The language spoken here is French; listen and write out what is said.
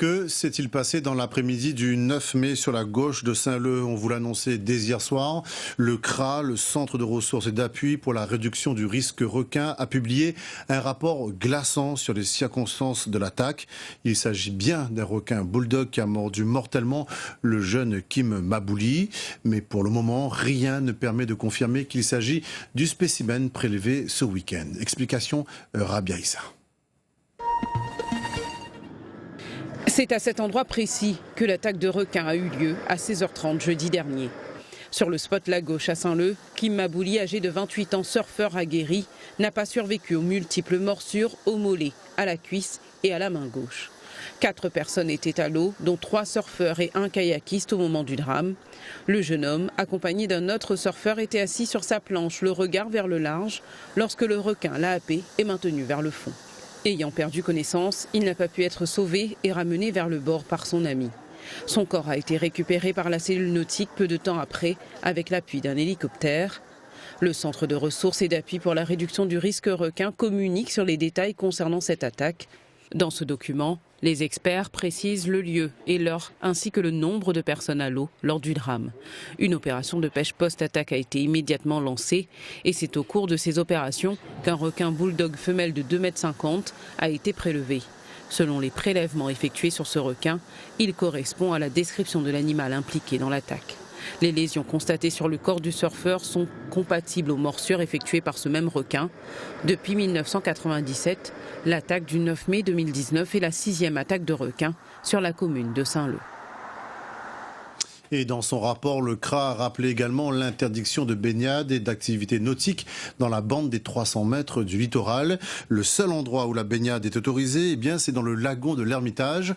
Que s'est-il passé dans l'après-midi du 9 mai sur la gauche de Saint-Leu? On vous l'annonçait dès hier soir. Le CRA, le Centre de ressources et d'appui pour la réduction du risque requin, a publié un rapport glaçant sur les circonstances de l'attaque. Il s'agit bien d'un requin bulldog qui a mordu mortellement le jeune Kim Mabouli. Mais pour le moment, rien ne permet de confirmer qu'il s'agit du spécimen prélevé ce week-end. Explication Rabia Issa. C'est à cet endroit précis que l'attaque de requin a eu lieu à 16h30 jeudi dernier. Sur le spot La Gauche à Saint-Leu, Kim Mabouli, âgé de 28 ans, surfeur aguerri, n'a pas survécu aux multiples morsures au mollet, à la cuisse et à la main gauche. 4 personnes étaient à l'eau, dont 3 surfeurs et 1 kayakiste au moment du drame. Le jeune homme, accompagné d'un autre surfeur, était assis sur sa planche, le regard vers le large, lorsque le requin l'a happé et maintenu vers le fond. Ayant perdu connaissance, il n'a pas pu être sauvé et ramené vers le bord par son ami. Son corps a été récupéré par la cellule nautique peu de temps après, avec l'appui d'un hélicoptère. Le Centre de ressources et d'appui pour la réduction du risque requin communique sur les détails concernant cette attaque. Dans ce document, les experts précisent le lieu et l'heure ainsi que le nombre de personnes à l'eau lors du drame. Une opération de pêche post-attaque a été immédiatement lancée et c'est au cours de ces opérations qu'un requin bulldog femelle de 2,50 m a été prélevé. Selon les prélèvements effectués sur ce requin, il correspond à la description de l'animal impliqué dans l'attaque. Les lésions constatées sur le corps du surfeur sont compatibles aux morsures effectuées par ce même requin. Depuis 1997, l'attaque du 9 mai 2019 est la 6e attaque de requin sur la commune de Saint-Leu. Et dans son rapport, le CRA a rappelé également l'interdiction de baignade et d'activités nautiques dans la bande des 300 mètres du littoral. Le seul endroit où la baignade est autorisée, c'est dans le lagon de l'Ermitage.